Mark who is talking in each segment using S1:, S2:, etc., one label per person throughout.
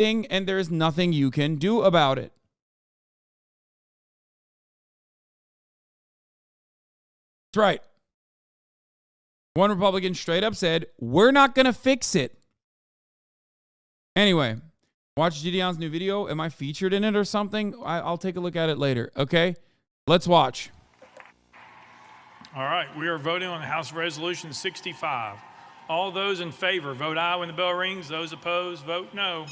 S1: and there's nothing you can do about it. That's right. One Republican straight up said, we're not going to fix it. Anyway, watch Gideon's new video. Am I featured in it or something? I'll take a look at it later. Okay, let's watch.
S2: All right, we are voting on House Resolution 65. All those in favor, vote aye when the bell rings. Those opposed, vote no.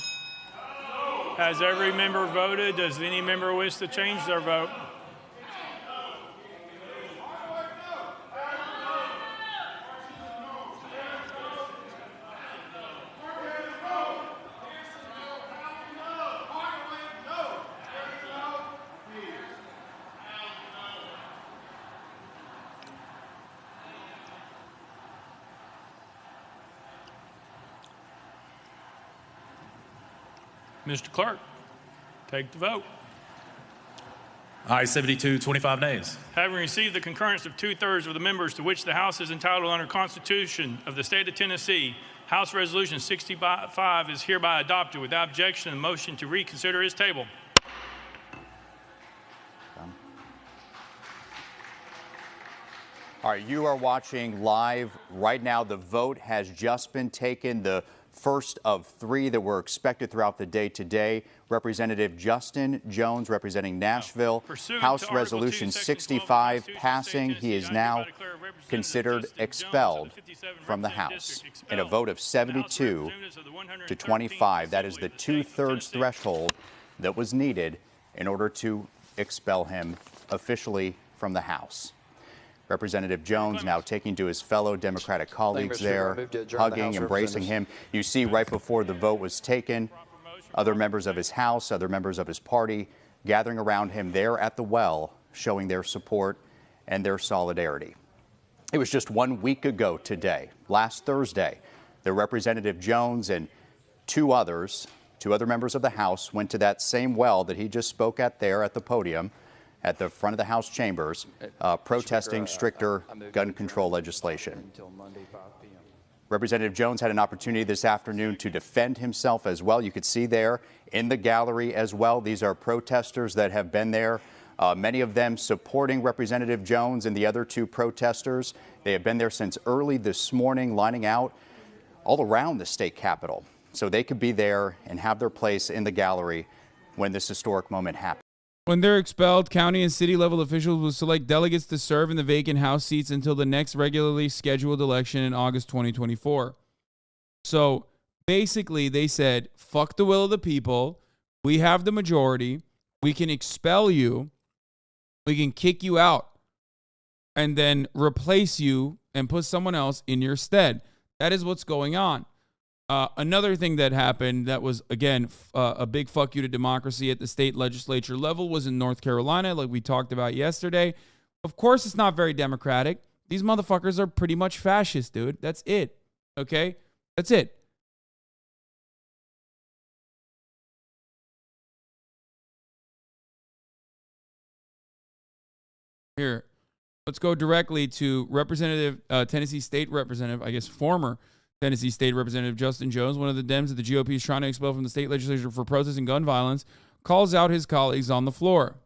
S2: Has every member voted? Does any member wish to change their vote? Mr. Clerk, take the vote.
S3: Aye, 72, 25 nays.
S2: Having received the concurrence of 2/3 of the members to which the House is entitled under Constitution of the State of Tennessee, House Resolution 65 is hereby adopted without objection. The motion to reconsider is tabled.
S4: All right, you are watching live right now. The vote has just been taken. The first of 3 that were expected throughout the day today. Representative Justin Jones representing Nashville. House Resolution 65 passing. He is now considered expelled from the House in a vote of 72 to 25. That is the 2/3 threshold that was needed in order to expel him officially from the House. Representative Jones now taking to his fellow Democratic colleagues there, hugging, embracing him. You see right before the vote was taken, other members of his House, other members of his party gathering around him there at the well, showing their support and their solidarity. It was just 1 week ago today, last Thursday, that Representative Jones and two other members of the House went to that same well that he just spoke at there at the podium at the front of the House chambers, protesting stricter gun control legislation. Representative Jones had an opportunity this afternoon to defend himself as well. You could see there in the gallery as well. These are protesters that have been there, many of them supporting Representative Jones and the other 2 protesters. They have been there since early this morning, lining out all around the state capitol so they could be there and have their place in the gallery when this historic moment happened.
S1: When they're expelled, county and city level officials will select delegates to serve in the vacant House seats until the next regularly scheduled election in August 2024. So basically they said, fuck the will of the people. We have the majority. We can expel you. We can kick you out and then replace you and put someone else in your stead. That is what's going on. Another thing that happened that was, again, a big fuck you to democracy at the state legislature level was in North Carolina, like we talked about yesterday. Of course, it's not very democratic. These motherfuckers are pretty much fascist, dude. That's it. Okay? That's it. Here, let's go directly to Tennessee State Representative, I guess former Tennessee State Representative Justin Jones, one of the Dems that the GOP is trying to expel from the state legislature for protesting gun violence, calls out his colleagues on the floor.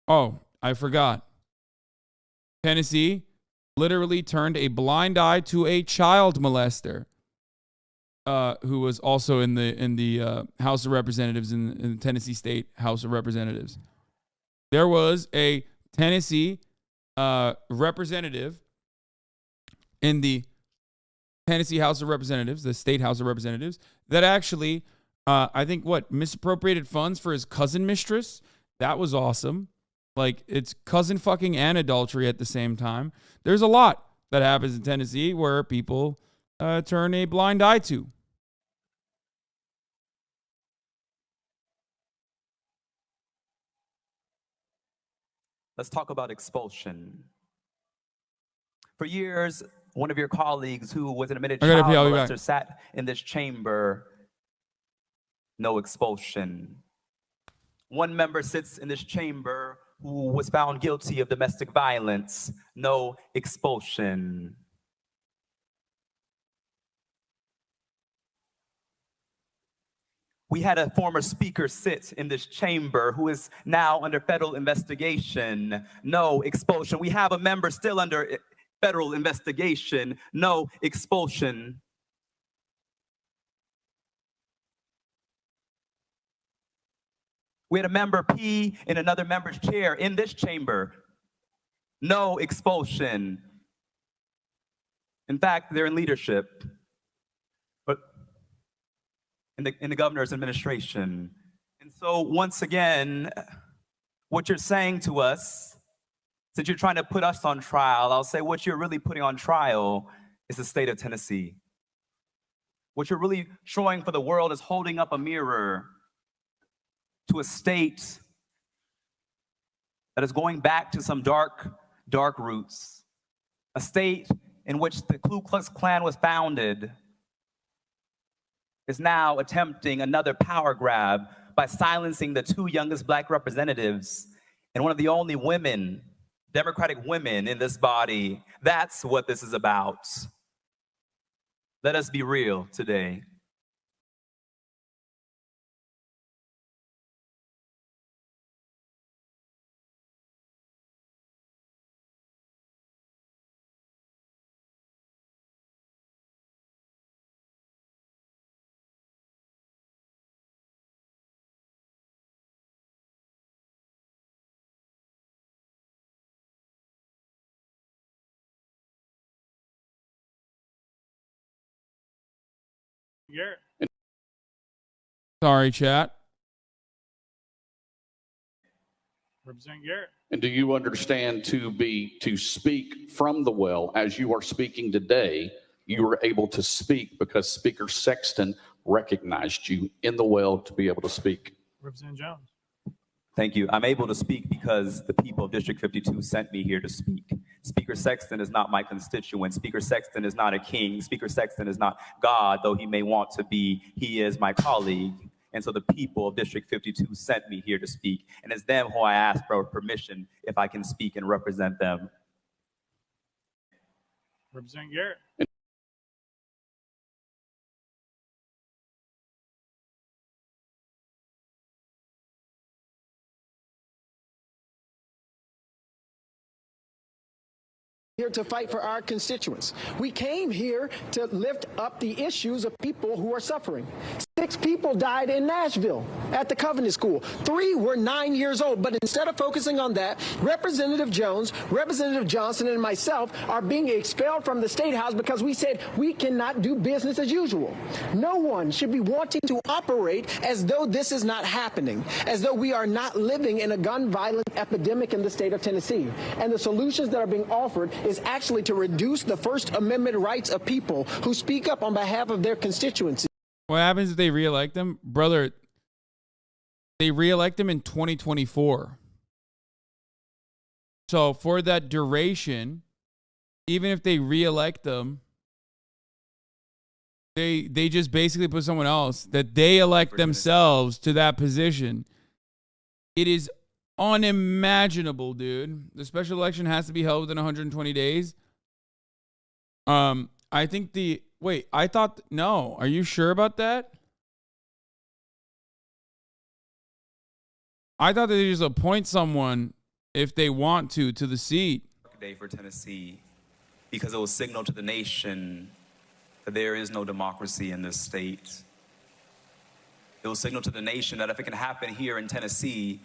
S1: Oh, I forgot. Tennessee literally turned a blind eye to a child molester who was also in the House of Representatives in the Tennessee State House of Representatives. There was a Tennessee representative in the Tennessee House of Representatives, the State House of Representatives, that actually, I think, misappropriated funds for his cousin mistress. That was awesome. Like, it's cousin fucking and adultery at the same time. There's a lot that happens in Tennessee where people turn a blind eye to.
S5: Let's talk about expulsion. For years, one of your colleagues who was an admitted child molester sat in this chamber. No expulsion. One member sits in this chamber who was found guilty of domestic violence. No expulsion. We had a former speaker sit in this chamber who is now under federal investigation. No expulsion. We have a member still under federal investigation. No expulsion. We had a member pee in another member's chair in this chamber. No expulsion. In fact, they're in leadership, but in the governor's administration. And so once again, what you're saying to us, since you're trying to put us on trial, I'll say what you're really putting on trial is the state of Tennessee. What you're really showing for the world is holding up a mirror to a state that is going back to some dark roots, a state in which the Ku Klux Klan was founded, is now attempting another power grab by silencing the two youngest Black representatives and one of the only women, Democratic women in this body. That's what this is about. Let us be real today.
S2: Garrett.
S1: Sorry, chat.
S2: Representative Garrett.
S6: And do you understand to speak from the well as you are speaking today, you were able to speak because Speaker Sexton recognized you in the well to be able to speak?
S2: Representative Jones.
S5: Thank you. I'm able to speak because the people of District 52 sent me here to speak. Speaker Sexton is not my constituent. Speaker Sexton is not a king. Speaker Sexton is not God, though he may want to be. He is my colleague. And so the people of District 52 sent me here to speak. And it's them who I ask for permission if I can speak and represent them.
S2: Representative Garrett.
S7: Here to fight for our constituents. We came here to lift up the issues of people who are suffering. 6 people died in Nashville at the Covenant School. 3 were 9 years old. But instead of focusing on that, Representative Jones, Representative Johnson, and myself are being expelled from the State House because we said we cannot do business as usual. No one should be wanting to operate as though this is not happening, as though we are not living in a gun violence epidemic in the state of Tennessee. And the solutions that are being offered is actually to reduce the First Amendment rights of people who speak up on behalf of their constituency.
S1: What happens if they reelect them? Brother, they reelect them in 2024. So for that duration, even if they reelect them, they just basically put someone else that they elect themselves to that position. It is unimaginable, dude. The special election has to be held within 120 days. I think no. Are you sure about that? I thought they just appoint someone if they want to the seat.
S5: Day for Tennessee, because it will signal to the nation that there is no democracy in this state. It will signal to the nation that if it can happen here in Tennessee,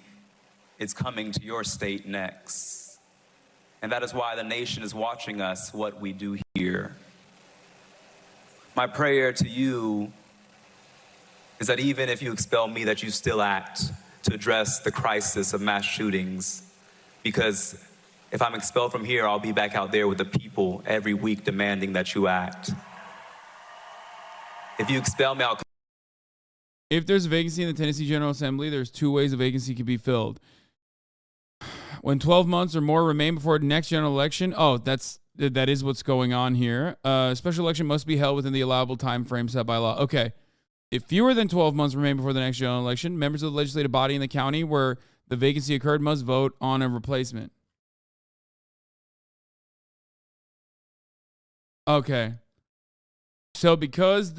S5: it's coming to your state next. And that is why the nation is watching us, what we do here. My prayer to you is that even if you expel me, that you still act to address the crisis of mass shootings. Because if I'm expelled from here, I'll be back out there with the people every week demanding that you act. If you expel me, I'll...
S1: If there's a vacancy in the Tennessee General Assembly, there's 2 ways a vacancy can be filled. When 12 months or more remain before the next general election, that is what's going on here. Special election must be held within the allowable time frame set by law. Okay. If fewer than 12 months remain before the next general election, members of the legislative body in the county where the vacancy occurred must vote on a replacement. Okay. So because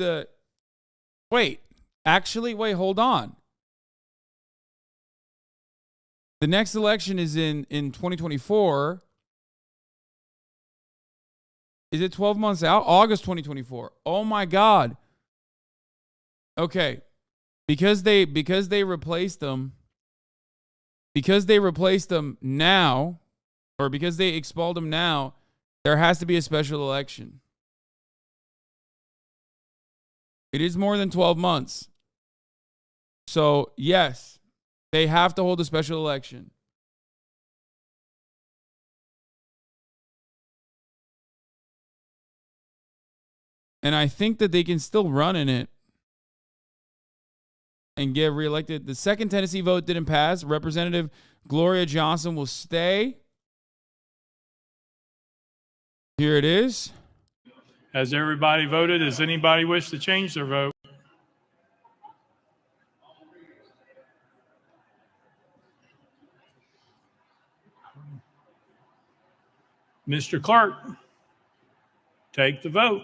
S1: Actually, wait, hold on. The next election is in 2024. Is it 12 months out? August 2024. Oh my God. Okay. Because they replaced them now, or because they expelled them now, there has to be a special election. It is more than 12 months. So, yes, they have to hold a special election. And I think that they can still run in it and get reelected. The second Tennessee vote didn't pass. Representative Gloria Johnson will stay. Here it is.
S2: Has everybody voted? Does anybody wish to change their vote? Mr. Clerk, take the vote.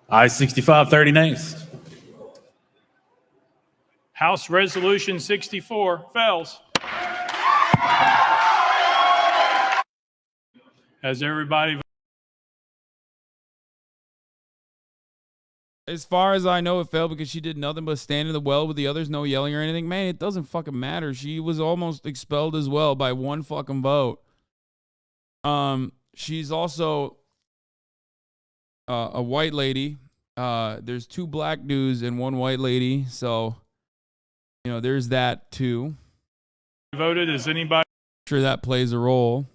S3: Aye 65, 30 nays.
S2: House Resolution 64 fails. Has everybody voted?
S1: As far as I know, it failed because she did nothing but stand in the well with the others, no yelling or anything. Man, it doesn't fucking matter. She was almost expelled as well by one fucking vote. She's also a white lady. There's 2 black dudes and 1 white lady, so you know there's that too.
S2: Voted? Is anybody?
S1: I'm sure that plays a role.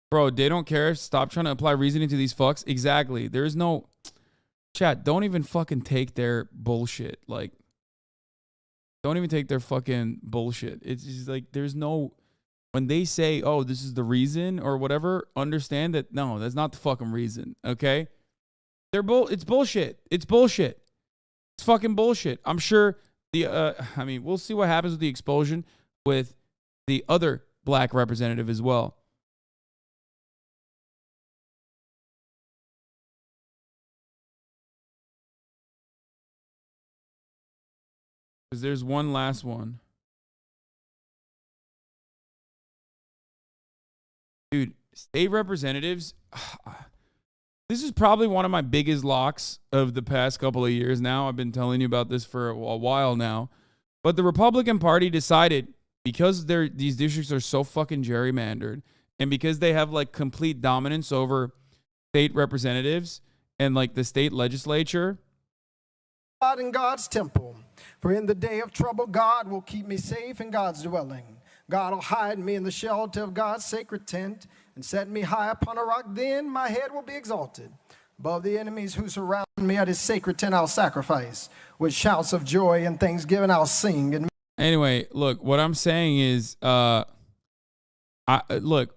S1: Bro, they don't care. Stop trying to apply reasoning to these fucks. Exactly. There's no chat. Don't even fucking take their bullshit. Like, don't even take their fucking bullshit. It's just like there's no. When they say, "Oh, this is the reason" or whatever, understand that no, that's not the fucking reason. Okay? It's bullshit. It's bullshit. It's fucking bullshit. I'm sure I mean, we'll see what happens with the expulsion with the other black representative as well. Because there's one last one. Dude, state representatives, this is probably one of my biggest locks of the past couple of years now. I've been telling you about this for a while now. But the Republican Party decided, because these districts are so fucking gerrymandered, and because they have like complete dominance over state representatives and like the state legislature.
S7: God in God's temple, for in the day of trouble, God will keep me safe in God's dwelling. God will hide me in the shelter of God's sacred tent and set me high upon a rock. Then my head will be exalted. Above the enemies who surround me at his sacred tent, I'll sacrifice. With shouts of joy and thanksgiving, I'll sing. And
S1: anyway, look, what I'm saying is, look,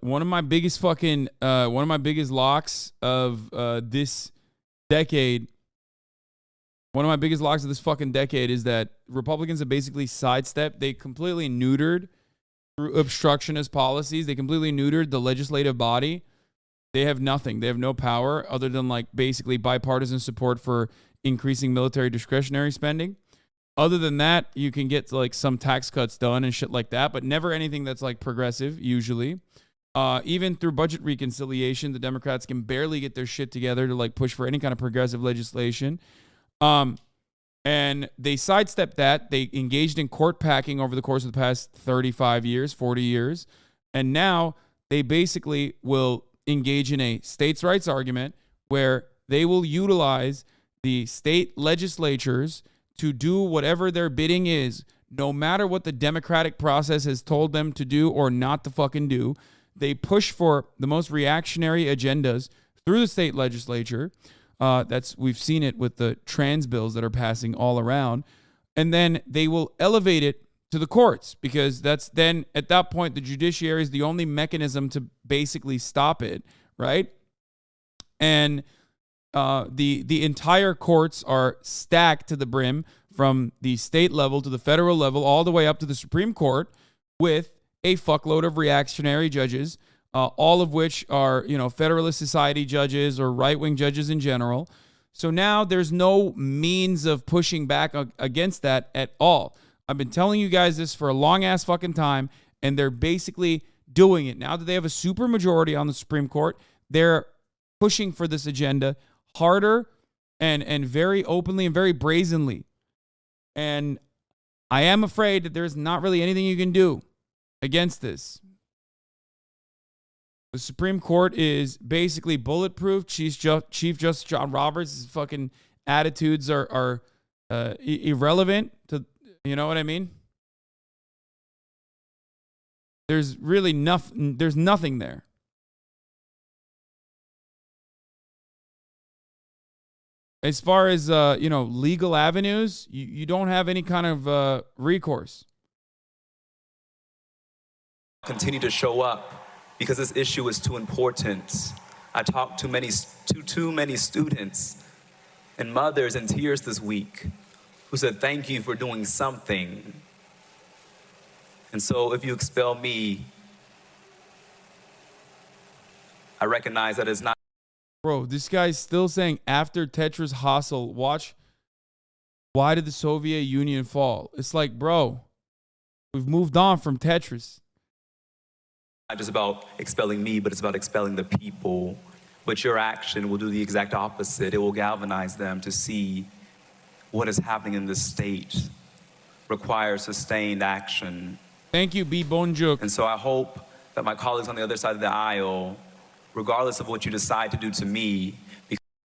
S1: one of my biggest locks of this decade. One of my biggest locks of this fucking decade is that Republicans have basically sidestepped. They completely neutered through obstructionist policies. They completely neutered the legislative body. They have nothing. They have no power other than like basically bipartisan support for increasing military discretionary spending. Other than that, you can get like some tax cuts done and shit like that, but never anything that's like progressive usually. Even through budget reconciliation, the Democrats can barely get their shit together to like push for any kind of progressive legislation. And they sidestepped that. They engaged in court packing over the course of the past 35 years, 40 years. And now they basically will engage in a states' rights argument where they will utilize the state legislatures to do whatever their bidding is, no matter what the democratic process has told them to do or not to fucking do. They push for the most reactionary agendas through the state legislature. We've seen it with the trans bills that are passing all around. And then they will elevate it to the courts because that's then at that point, the judiciary is the only mechanism to basically stop it. Right. And the entire courts are stacked to the brim from the state level to the federal level, all the way up to the Supreme Court with a fuckload of reactionary judges all of which are, Federalist Society judges or right-wing judges in general. So now there's no means of pushing back against that at all. I've been telling you guys this for a long-ass fucking time, and they're basically doing it. Now that they have a super majority on the Supreme Court, they're pushing for this agenda harder and very openly and very brazenly. And I am afraid that there's not really anything you can do against this. The Supreme Court is basically bulletproof. Chief Justice John Roberts' fucking attitudes are irrelevant to, you know what I mean? There's really nothing. There's nothing there. As far as legal avenues, you don't have any kind of recourse.
S5: Continue to show up because this issue is too important. I talked to too many students and mothers in tears this week who said, thank you for doing something. And so if you expel me, I recognize that it's not.
S1: Bro, this guy's still saying after Tetris Hassel, watch, why did the Soviet Union fall? It's like, bro, we've moved on from Tetris.
S5: Not just about expelling me, but it's about expelling the people. But your action will do the exact opposite. It will galvanize them to see what is happening in this state requires sustained action.
S1: Thank you, B. Bonjuk.
S5: And so I hope that my colleagues on the other side of the aisle, regardless of what you decide to do to me.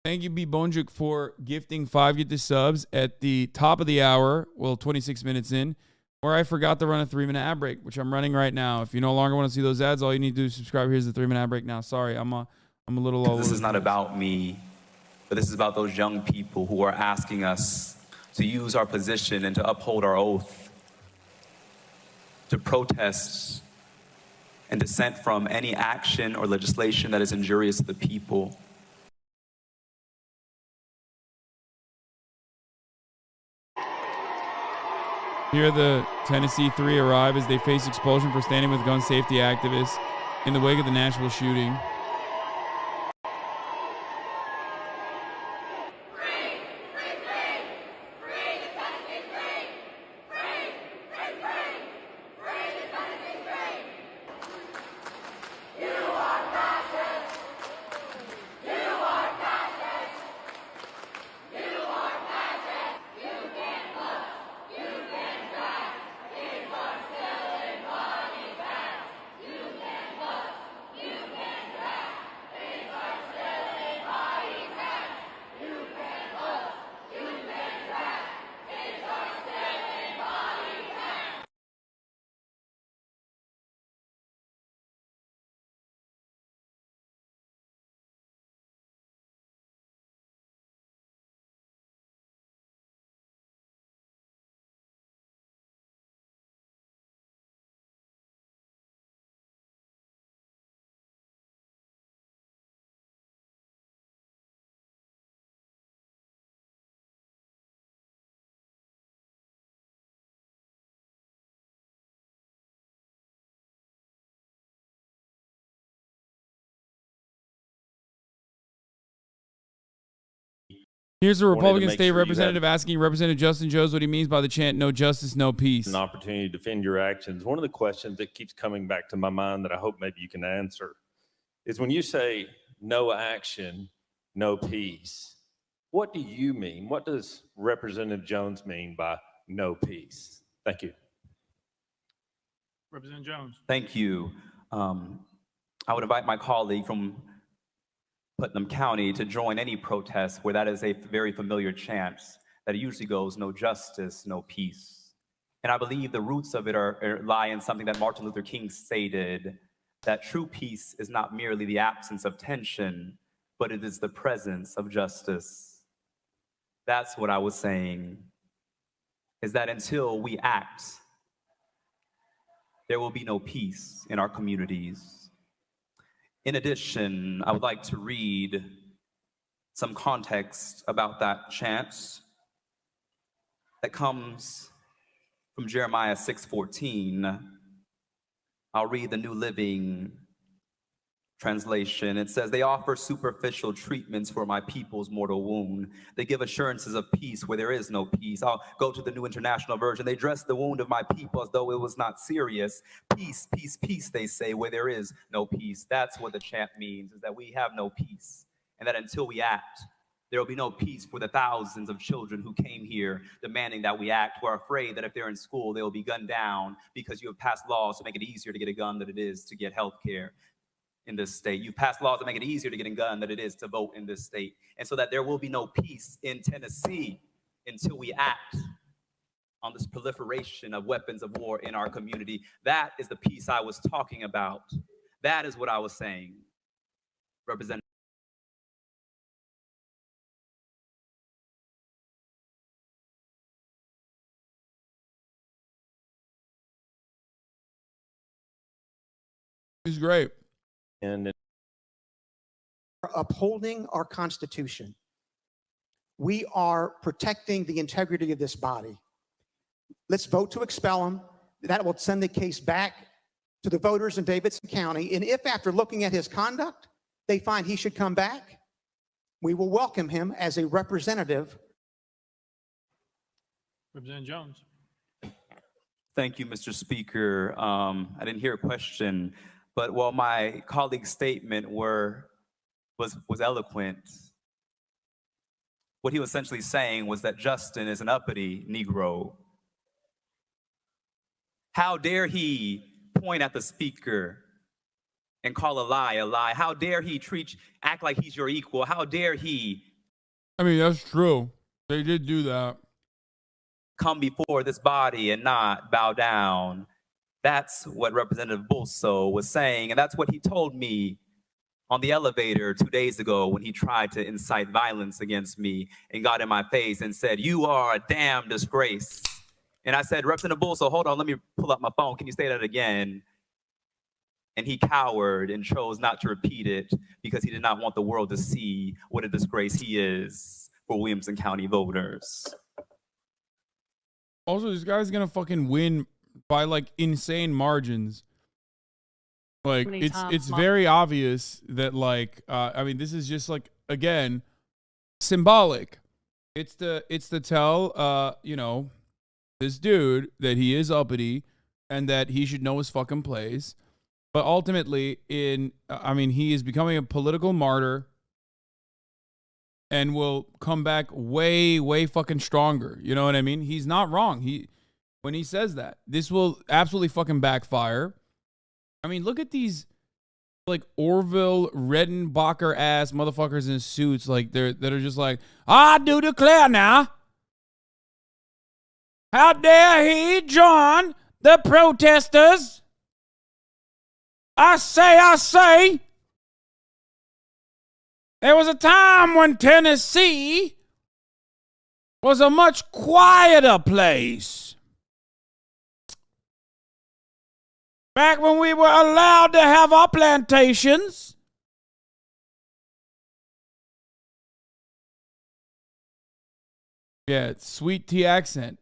S1: Thank you, B. Bonjuk, for gifting 5 Get the Subs at the top of the hour, well, 26 minutes in, where I forgot to run a 3-minute ad break, which I'm running right now. If you no longer want to see those ads, all you need to do is subscribe. Here's the 3-minute ad break now. Sorry, I'm a little all over.
S5: This is not about me, but this is about those young people who are asking us to use our position and to uphold our oath, to protest and dissent from any action or legislation that is injurious to the people.
S1: Here the Tennessee 3 arrive as they face expulsion for standing with gun safety activists in the wake of the Nashville shooting. Here's a Republican state representative asking Representative Justin Jones what he means by the chant, no justice, no peace.
S8: An opportunity to defend your actions. One of the questions that keeps coming back to my mind that I hope maybe you can answer is when you say no action, no peace, what do you mean? What does Representative Jones mean by no peace? Thank you.
S2: Representative Jones.
S5: Thank you. I would invite my colleague from Putnam County to join any protest where that is a very familiar chant that usually goes, no justice, no peace. And I believe the roots of it lie in something that Martin Luther King stated, that true peace is not merely the absence of tension, but it is the presence of justice. That's what I was saying, is that until we act, there will be no peace in our communities. In addition, I would like to read some context about that chant that comes from Jeremiah 6:14. I'll read the New Living Translation, it says, they offer superficial treatments for my people's mortal wound. They give assurances of peace where there is no peace. I'll go to the New International Version. They dress the wound of my people as though it was not serious. Peace, peace, peace, they say, where there is no peace. That's what the chant means, is that we have no peace. And that until we act, there will be no peace for the thousands of children who came here demanding that we act, who are afraid that if they're in school, they will be gunned down because you have passed laws to make it easier to get a gun than it is to get health care in this state. You've passed laws to make it easier to get a gun than it is to vote in this state. And so that there will be no peace in Tennessee until we act on this proliferation of weapons of war in our community. That is the peace I was talking about. That is what I was saying. Representative.
S1: He's great.
S8: And
S9: upholding our Constitution. We are protecting the integrity of this body. Let's vote to expel him. That will send the case back to the voters in Davidson County. And if after looking at his conduct, they find he should come back, we will welcome him as a representative.
S2: Representative Jones.
S5: Thank you, Mr. Speaker. I didn't hear a question, but while my colleague's statement was eloquent, what he was essentially saying was that Justin is an uppity Negro. How dare he point at the speaker and call a lie a lie? How dare he act like he's your equal? How dare he?
S1: I mean, that's true. They did do that.
S5: Come before this body and not bow down. That's what Representative Bulso was saying, and that's what he told me on the elevator 2 days ago when he tried to incite violence against me and got in my face and said, "You are a damn disgrace." And I said, "Representative Bulso, hold on, let me pull up my phone. Can you say that again?" And he cowered and chose not to repeat it because he did not want the world to see what a disgrace he is for Williamson County voters.
S1: Also, this guy's gonna fucking win by like insane margins. Like it's very obvious that like I mean, this is just like, again, symbolic. It's to tell you know, this dude that he is uppity and that he should know his fucking place. But ultimately, I mean, he is becoming a political martyr and will come back way, way fucking stronger. You know what I mean? He's not wrong. When he says that, this will absolutely fucking backfire. I mean, look at these like Orville Redenbacher ass motherfuckers in suits, like that are just like, "I do declare now, how dare he join the protesters? I say, there was a time when Tennessee was a much quieter place. Back when we were allowed to have our plantations. Yeah, it's sweet tea accent.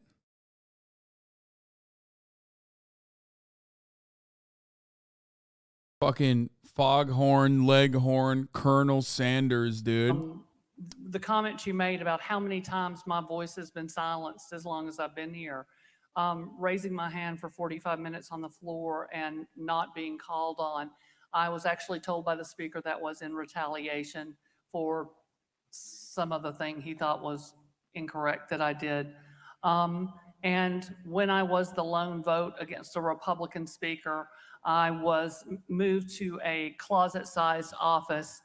S1: Fucking foghorn, leghorn, Colonel Sanders, dude.
S10: The comment you made about how many times my voice has been silenced as long as I've been here. Raising my hand for 45 minutes on the floor and not being called on. I was actually told by the speaker that was in retaliation for some other thing he thought was incorrect that I did. And when I was the lone vote against a Republican speaker, I was moved to a closet-sized office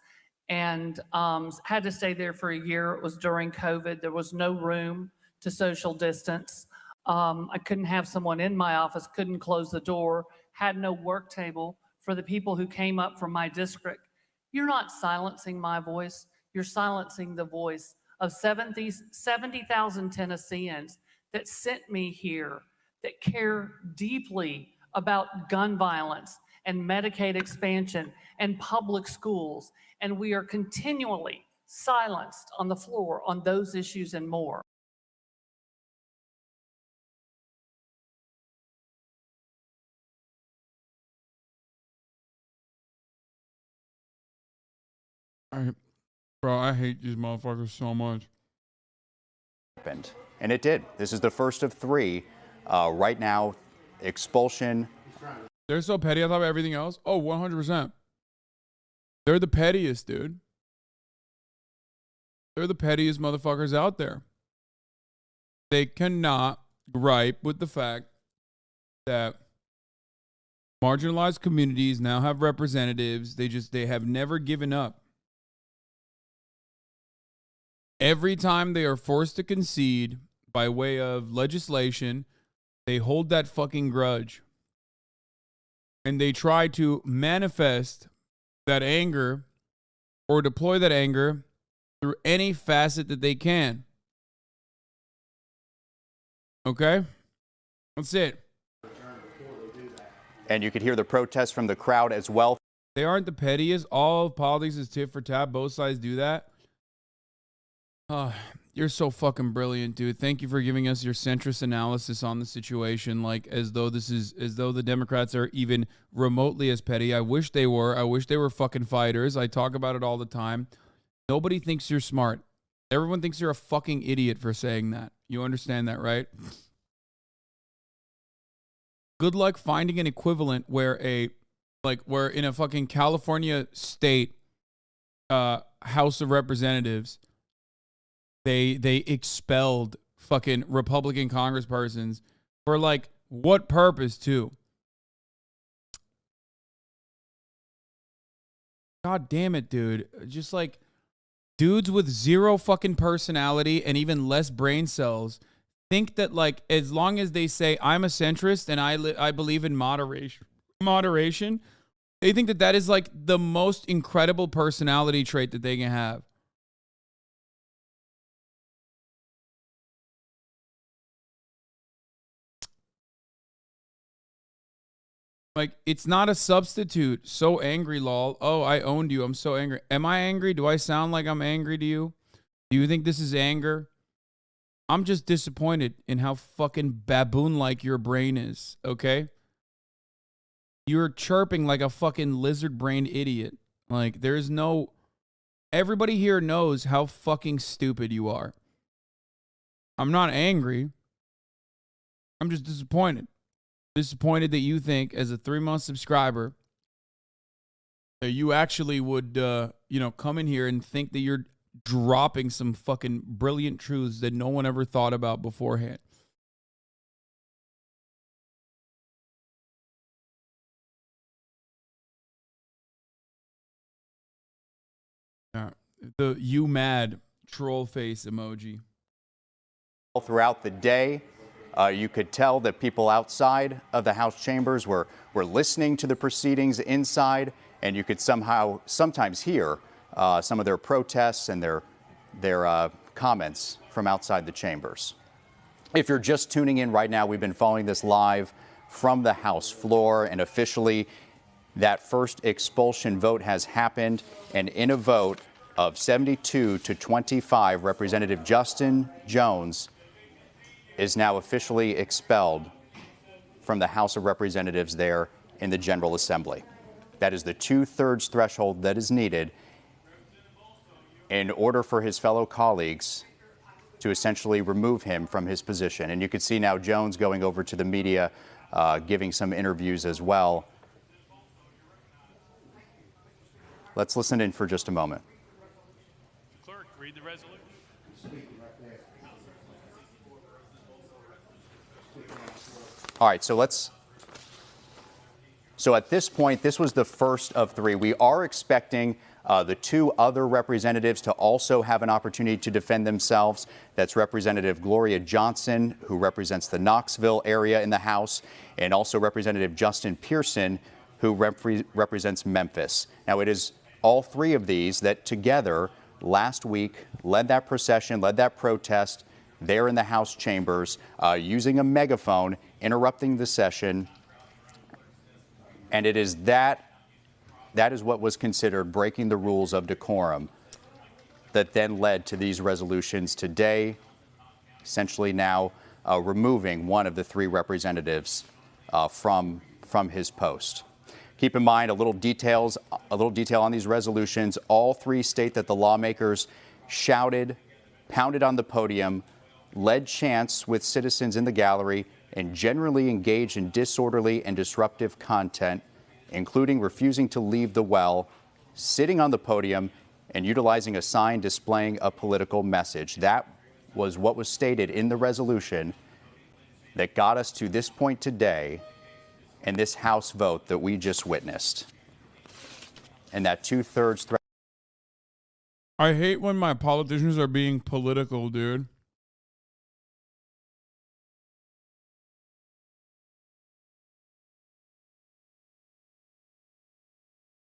S10: and had to stay there for a year. It was during COVID. There was no room to social distance. I couldn't have someone in my office, couldn't close the door, had no work table for the people who came up from my district. You're not silencing my voice. You're silencing the voice of 70,000 Tennesseans that sent me here, that care deeply about gun violence and Medicaid expansion and public schools. And we are continually silenced on the floor on those issues and more.
S1: Bro, I hate these motherfuckers so much.
S4: And it did. This is the first of 3. Right now, expulsion.
S1: They're so petty on top of everything else. Oh, 100%. They're the pettiest, dude. They're the pettiest motherfuckers out there. They cannot gripe with the fact that marginalized communities now have representatives. They have never given up. Every time they are forced to concede by way of legislation, they hold that fucking grudge. And they try to manifest that anger or deploy that anger through any facet that they can. Okay? That's it.
S4: And you could hear the protests from the crowd as well.
S1: They aren't the pettiest. All of politics is tit for tat. Both sides do that. You're so fucking brilliant, dude. Thank you for giving us your centrist analysis on the situation, like as though the Democrats are even remotely as petty. I wish they were. I wish they were fucking fighters. I talk about it all the time. Nobody thinks you're smart. Everyone thinks you're a fucking idiot for saying that. You understand that, right? Good luck finding an equivalent where in a fucking California state House of Representatives, they expelled fucking Republican congresspersons for like what purpose too? God damn it, dude. Just like dudes with zero fucking personality and even less brain cells think that like as long as they say I'm a centrist and I believe in moderation, they think that is like the most incredible personality trait that they can have. Like, it's not a substitute. So angry, lol. Oh, I owned you. I'm so angry. Am I angry? Do I sound like I'm angry to you? Do you think this is anger? I'm just disappointed in how fucking baboon-like your brain is, okay? You're chirping like a fucking lizard-brained idiot. Like, there's no... Everybody here knows how fucking stupid you are. I'm not angry. I'm just disappointed. Disappointed that you think, as a 3-month subscriber, that you actually would, come in here and think that you're dropping some fucking brilliant truths that no one ever thought about beforehand. The you mad troll face emoji.
S4: Throughout the day, you could tell that people outside of the House chambers were listening to the proceedings inside, and you could sometimes hear some of their protests and their comments from outside the chambers. If you're just tuning in right now, we've been following this live from the House floor, and officially that first expulsion vote has happened, and in a vote of 72 to 25, Representative Justin Jones is now officially expelled from the House of Representatives there in the General Assembly. That is the 2/3 threshold that is needed in order for his fellow colleagues to essentially remove him from his position. And you can see now Jones going over to the media, giving some interviews as well. Let's listen in for just a moment.
S2: Clerk, read the resolution.
S4: All right, so at this point, this was the first of 3. We are expecting the 2 other representatives to also have an opportunity to defend themselves. That's Representative Gloria Johnson, who represents the Knoxville area in the House, and also Representative Justin Pearson, who represents Memphis. Now, it is all 3 of these that together last week led that procession, led that protest there in the House chambers, using a megaphone, interrupting the session. And it is that is what was considered breaking the rules of decorum that then led to these resolutions today, essentially now removing one of the 3 representatives from his post. Keep in mind a little detail on these resolutions. All three state that the lawmakers shouted, pounded on the podium, led chants with citizens in the gallery, and generally engaged in disorderly and disruptive content, including refusing to leave the well, sitting on the podium, and utilizing a sign displaying a political message. That was what was stated in the resolution that got us to this point today and this House vote that we just witnessed. And that 2/3 threat.
S1: I hate when my politicians are being political, dude.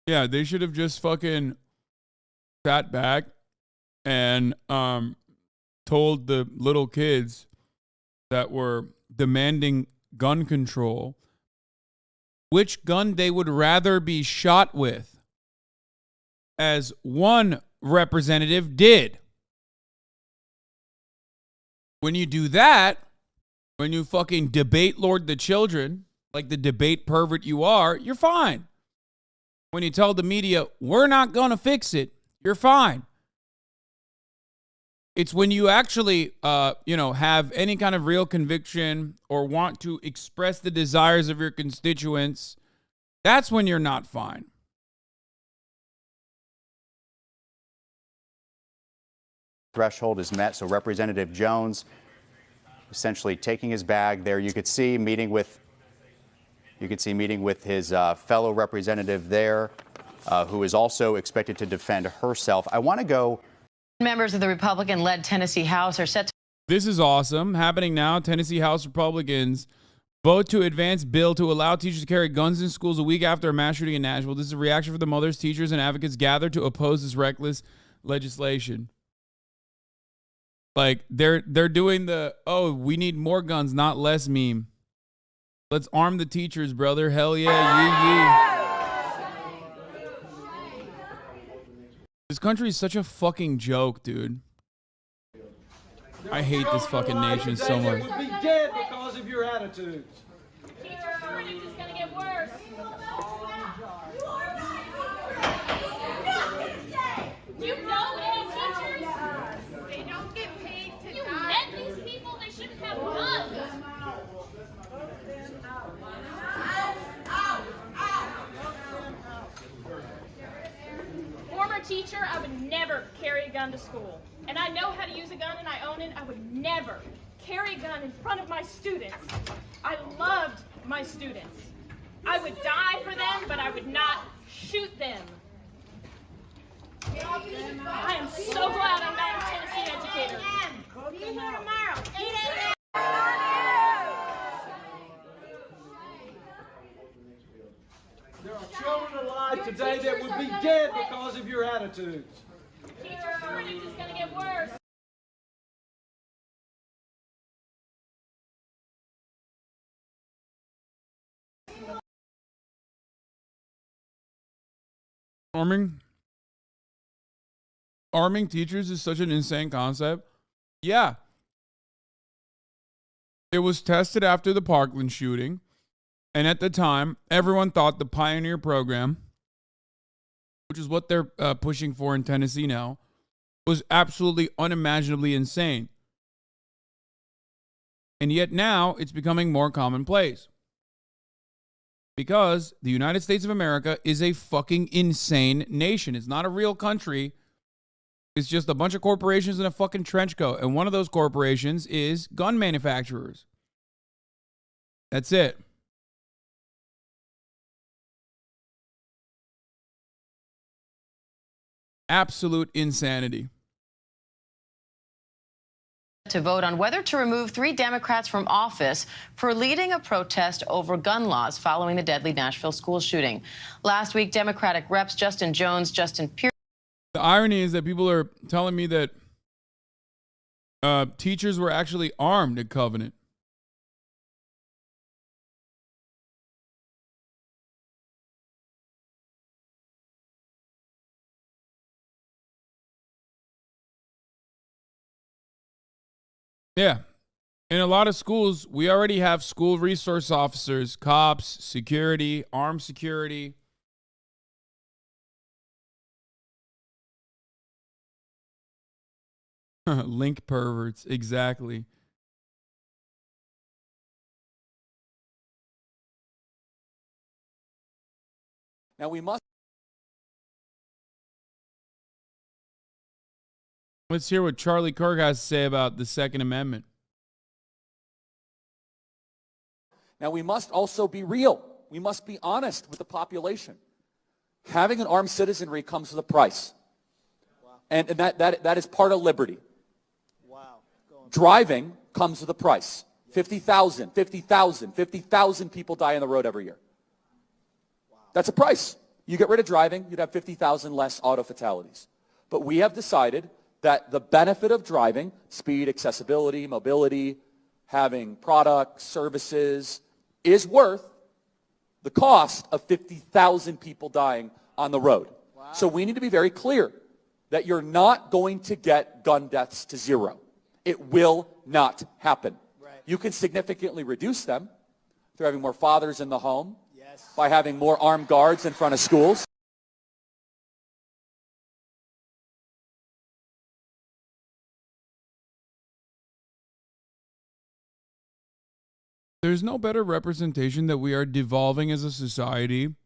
S1: Yeah, they should have just fucking sat back and told the little kids that were demanding gun control which gun they would rather be shot with, as one representative did. When you do that, when you fucking debate lord the children, like the debate pervert you are, you're fine. When you tell the media, we're not going to fix it, you're fine. It's when you actually, have any kind of real conviction or want to express the desires of your constituents, that's when you're not fine.
S4: Threshold is met, so Representative Jones essentially taking his bag there. You could see meeting with his fellow representative there, who is also expected to defend herself. I want to go.
S11: Members of the Republican-led Tennessee House are set to...
S1: This is awesome. Happening now, Tennessee House Republicans vote to advance bill to allow teachers to carry guns in schools a week after a mass shooting in Nashville. This is a reaction from the mothers, teachers, and advocates gathered to oppose this reckless legislation. Like, they're doing the, oh, we need more guns, not less meme. Let's arm the teachers, brother. Hell yeah, yee. This country is such a fucking joke, dude. I hate this fucking nation so much.
S12: Would be dead because of your attitudes.
S13: Teacher shortage is going to get worse. Do you know any teachers? They don't get paid to you met these people, they shouldn't have guns. Former teacher, I would never carry a gun to school. And I know how to use a gun and I own it. I would never carry a gun in front of my students. I loved my students. I would die for them, but I would not shoot them. I am so glad I'm not a Tennessee educator. Be here tomorrow. 8 a.m.
S12: There are children alive today that would be dead because of your attitudes.
S13: Teacher shortage is going to get worse.
S1: Arming teachers is such an insane concept. Yeah. It was tested after the Parkland shooting. And at the time, everyone thought the Pioneer program, which is what they're pushing for in Tennessee now, was absolutely unimaginably insane. And yet now it's becoming more commonplace. Because the United States of America is a fucking insane nation. It's not a real country. It's just a bunch of corporations in a fucking trench coat. And one of those corporations is gun manufacturers. That's it. Absolute insanity.
S11: To vote on whether to remove 3 Democrats from office for leading a protest over gun laws following the deadly Nashville school shooting. Last week, Democratic reps Justin Jones, Justin Pierce.
S1: The irony is that people are telling me that teachers were actually armed at Covenant. Yeah. In a lot of schools, we already have school resource officers, cops, security, armed security. Link perverts, exactly.
S14: Now we must.
S1: Let's hear what Charlie Kirk has to say about the Second Amendment.
S14: Now we must also be real. We must be honest with the population. Having an armed citizenry comes with a price. Wow. And that is part of liberty. Wow. Driving comes with a price. 50,000 people die on the road every year. Wow. That's a price. You get rid of driving, you'd have 50,000 less auto fatalities. But we have decided that the benefit of driving, speed, accessibility, mobility, having products, services, is worth the cost of 50,000 people dying on the road. Wow. So we need to be very clear that you're not going to get gun deaths to zero. It will not happen. Right. You can significantly reduce them through having more fathers in the home, yes, by having more armed guards in front of schools.
S1: There's no better representation that we are devolving as a society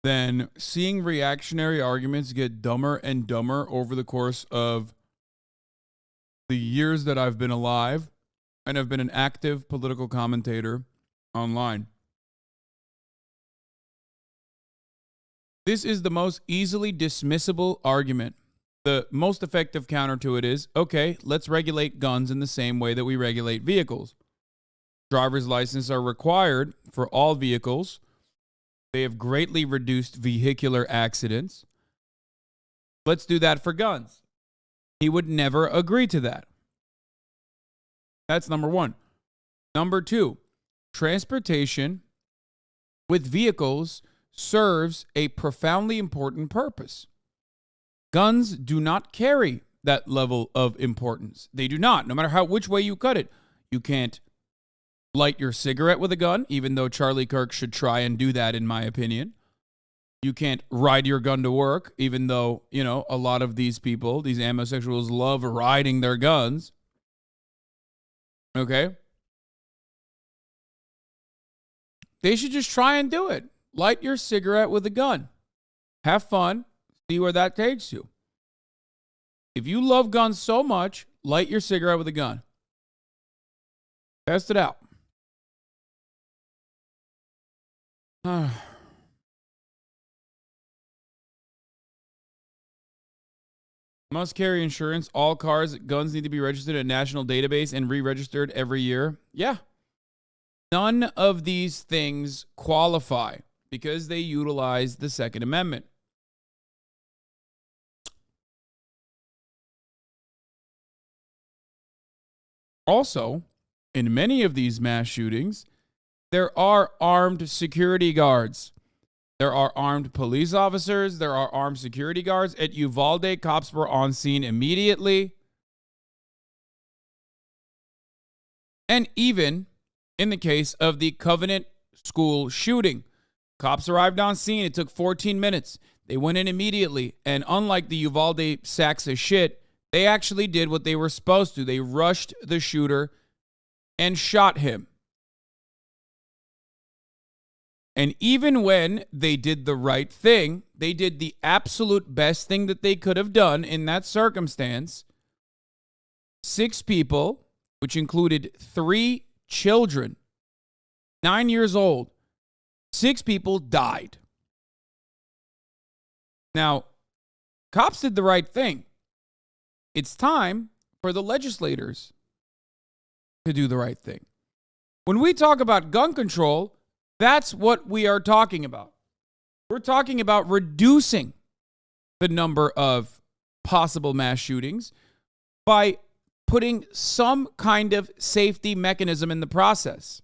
S1: than seeing reactionary arguments get dumber and dumber over the course of the years that I've been alive and have been an active political commentator online. This is the most easily dismissible argument. The most effective counter to it is, okay, let's regulate guns in the same way that we regulate vehicles. Driver's licenses are required for all vehicles. They have greatly reduced vehicular accidents. Let's do that for guns. He would never agree to that. That's number one. Number two, transportation with vehicles serves a profoundly important purpose. Guns do not carry that level of importance. They do not, no matter which way you cut it. You can't light your cigarette with a gun, even though Charlie Kirk should try and do that, in my opinion. You can't ride your gun to work, even though, a lot of these people, these homosexuals, love riding their guns. Okay? They should just try and do it. Light your cigarette with a gun. Have fun. See where that takes you. If you love guns so much, light your cigarette with a gun. Test it out. Must carry insurance. All cars, guns need to be registered in a national database and re-registered every year. Yeah. None of these things qualify because they utilize the Second Amendment. Also, in many of these mass shootings, there are armed security guards. There are armed police officers. There are armed security guards. At Uvalde, cops were on scene immediately. And even in the case of the Covenant School shooting, cops arrived on scene. It took 14 minutes. They went in immediately. And unlike the Uvalde sacks of shit, they actually did what they were supposed to. They rushed the shooter and shot him. And even when they did the right thing, they did the absolute best thing that they could have done in that circumstance. 6 people, which included 3 children, 9 years old, 6 people died. Now, cops did the right thing. It's time for the legislators to do the right thing. When we talk about gun control, that's what we are talking about. We're talking about reducing the number of possible mass shootings by putting some kind of safety mechanism in the process.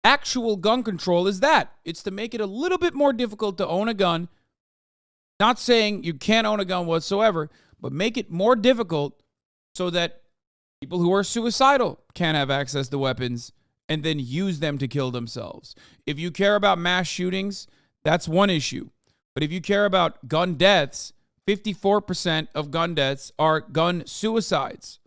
S1: Actual gun control is that. It's to make it a little bit more difficult to own a gun. Not saying you can't own a gun whatsoever, but make it more difficult so that People who are suicidal can't have access to weapons and then use them to kill themselves. If you care about mass shootings, that's one issue. But if you care about gun deaths, 54% of gun deaths are gun suicides.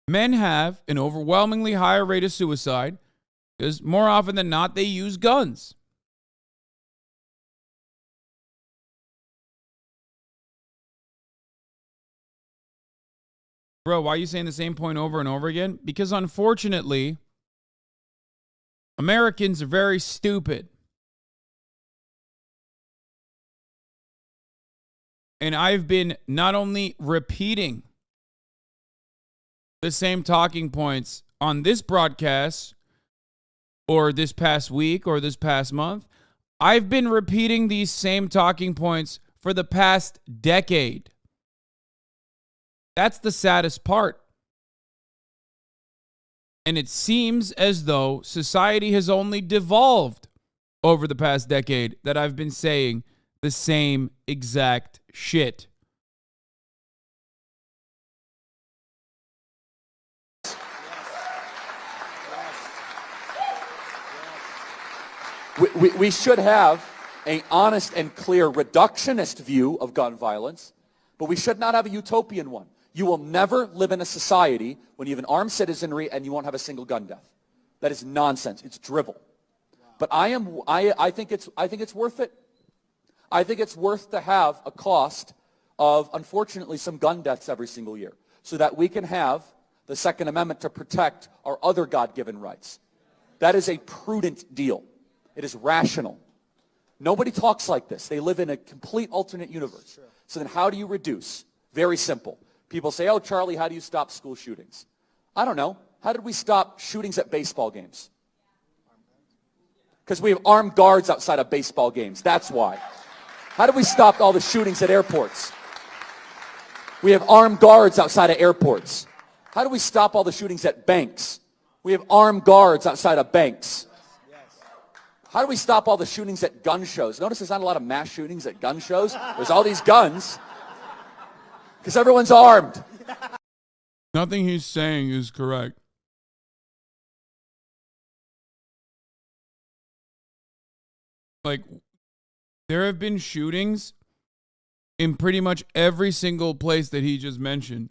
S1: Men have an overwhelmingly higher rate of suicide because more often than not, they use guns. Bro, why are you saying the same point over and over again? Because unfortunately, Americans are very stupid. And I've been not only repeating the same talking points on this broadcast or this past week or this past month, I've been repeating these same talking points for the past decade. That's the saddest part. And it seems as though society has only devolved over the past decade that I've been saying the same exact shit.
S14: We should have an honest and clear reductionist view of gun violence, but we should not have a utopian one. You will never live in a society when you have an armed citizenry and you won't have a single gun death. That is nonsense. It's drivel. But I think it's worth it. I think it's worth to have a cost of, unfortunately, some gun deaths every single year so that we can have the Second Amendment to protect our other God-given rights. That is a prudent deal. It is rational. Nobody talks like this. They live in a complete alternate universe. So then how do you reduce? Very simple. People say, oh, Charlie, how do you stop school shootings? I don't know. How did we stop shootings at baseball games? Because we have armed guards outside of baseball games. That's why. How did we stop all the shootings at airports? We have armed guards outside of airports. How do we stop all the shootings at banks? We have armed guards outside of banks. How do we stop all the shootings at gun shows? Notice there's not a lot of mass shootings at gun shows. There's all these guns because everyone's armed.
S1: Nothing he's saying is correct. Like, there have been shootings in pretty much every single place that he just mentioned.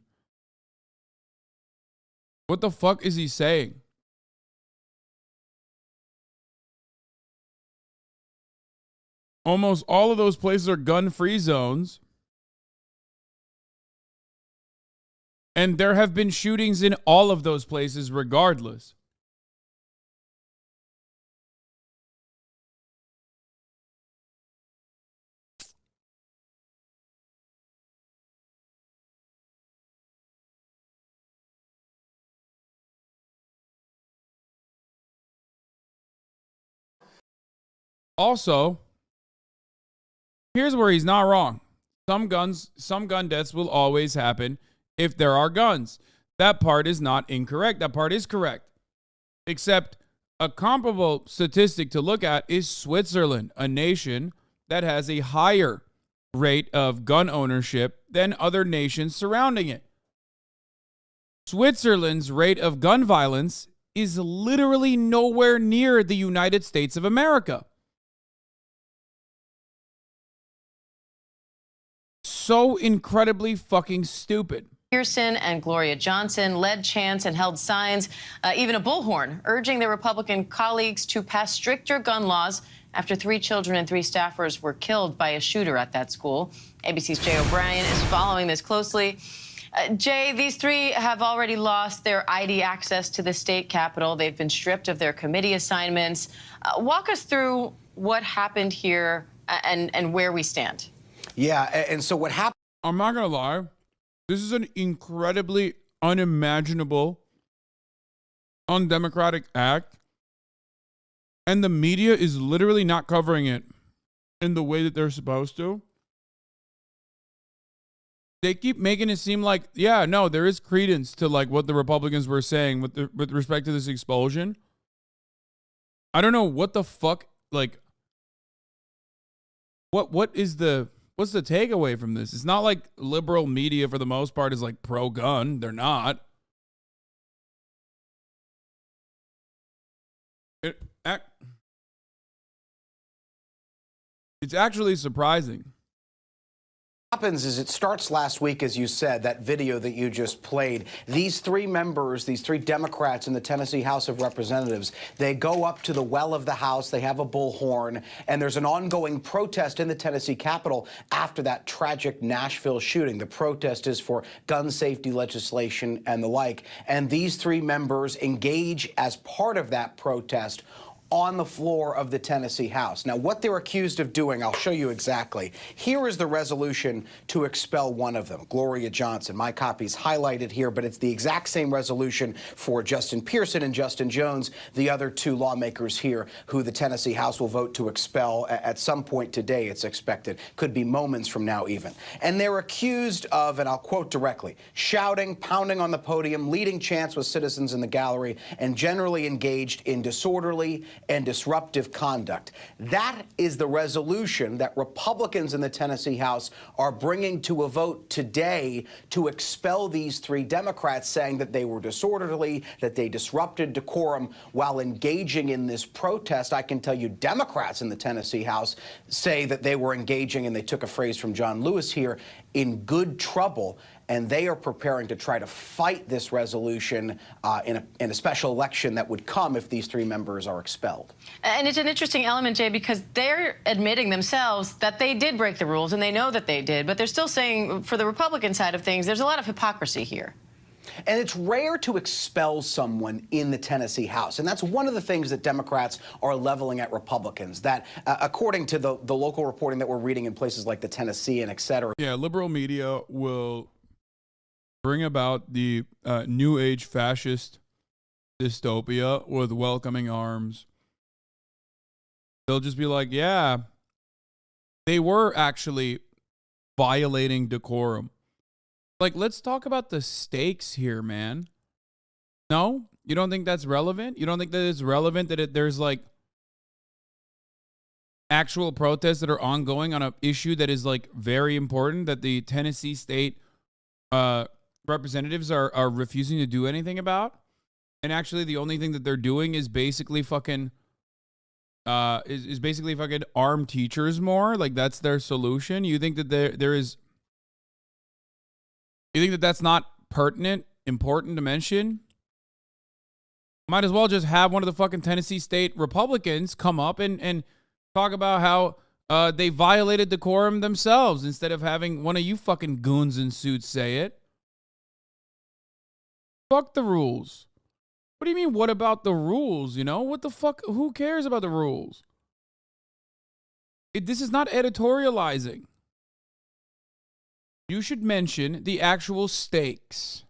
S1: What the fuck is he saying? Almost all of those places are gun-free zones. And there have been shootings in all of those places regardless. Also, here's where he's not wrong. Some gun deaths will always happen if there are guns. That part is not incorrect. That part is correct. Except a comparable statistic to look at is Switzerland, a nation that has a higher rate of gun ownership than other nations surrounding it. Switzerland's rate of gun violence is literally nowhere near the United States of America. So incredibly fucking stupid.
S11: Pearson and Gloria Johnson led chants and held signs, even a bullhorn, urging their Republican colleagues to pass stricter gun laws after 3 children and 3 staffers were killed by a shooter at that school. ABC's Jay O'Brien is following this closely. Jay, these 3 have already lost their ID access to the state capitol. They've been stripped of their committee assignments. Walk us through what happened here and where we stand.
S15: Yeah, and so what happened?
S1: I'm not going to lie. This is an incredibly unimaginable, undemocratic act. And the media is literally not covering it in the way that they're supposed to. They keep making it seem like, yeah, no, there is credence to like what the Republicans were saying with respect to this expulsion. I don't know what the fuck, like, what is the what's the takeaway from this? It's not like liberal media for the most part is like pro-gun. They're not. It's actually surprising.
S15: What happens is it starts last week, as you said, that video that you just played. These three members, these three Democrats in the Tennessee House of Representatives, they go up to the well of the House, they have a bullhorn, and there's an ongoing protest in the Tennessee Capitol after that tragic Nashville shooting. The protest is for gun safety legislation and the like. And these three members engage as part of that protest on the floor of the Tennessee House. Now, what they're accused of doing, I'll show you exactly. Here is the resolution to expel one of them, Gloria Johnson. My copy's highlighted here, but it's the exact same resolution for Justin Pearson and Justin Jones, the other two lawmakers here who the Tennessee House will vote to expel at some point today, it's expected. Could be moments from now even. And they're accused of, and I'll quote directly, shouting, pounding on the podium, leading chants with citizens in the gallery, and generally engaged in disorderly and disruptive conduct. That is the resolution that Republicans in the Tennessee House are bringing to a vote today to expel these three Democrats, saying that they were disorderly, that they disrupted decorum while engaging in this protest. I can tell you Democrats in the Tennessee House say that they were engaging, and they took a phrase from John Lewis here, in good trouble. And they are preparing to try to fight this resolution in a special election that would come if these three members are expelled.
S11: And it's an interesting element, Jay, because they're admitting themselves that they did break the rules, and they know that they did, but they're still saying, for the Republican side of things, there's a lot of hypocrisy here.
S15: And it's rare to expel someone in the Tennessee House. And that's one of the things that Democrats are leveling at Republicans, that according to the local reporting that we're reading in places like the Tennessee and et cetera.
S1: Yeah, liberal media will bring about the new age fascist dystopia with welcoming arms. They'll just be like, yeah, they were actually violating decorum. Like, let's talk about the stakes here, man. No? You don't think that's relevant? You don't think that it's relevant that there's like actual protests that are ongoing on an issue that is like very important, that the Tennessee state representatives are refusing to do anything about? And actually the only thing that they're doing is basically fucking is basically fucking arm teachers more? Like, that's their solution? You think that you think that that's not pertinent, important to mention? Might as well just have one of the fucking Tennessee state Republicans come up and talk about how they violated decorum themselves, instead of having one of you fucking goons in suits say it. Fuck the rules. What do you mean, what about the rules? You know, what the fuck? Who cares about the rules? This is not editorializing. You should mention the actual stakes.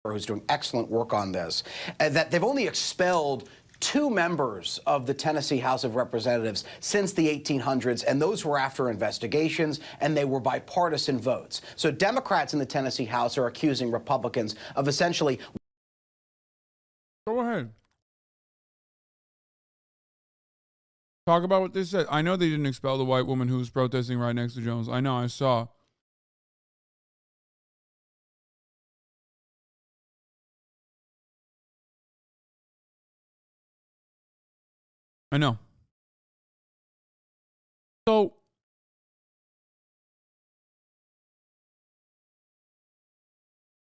S15: Who's doing excellent work on this, that they've only expelled 2 members of the Tennessee House of Representatives since the 1800s, and those were after investigations, and they were bipartisan votes. So Democrats in the Tennessee House are accusing Republicans of essentially...
S1: Go ahead. Talk about what they said. I know they didn't expel the white woman who was protesting right next to Jones. I know, I saw. I know. So,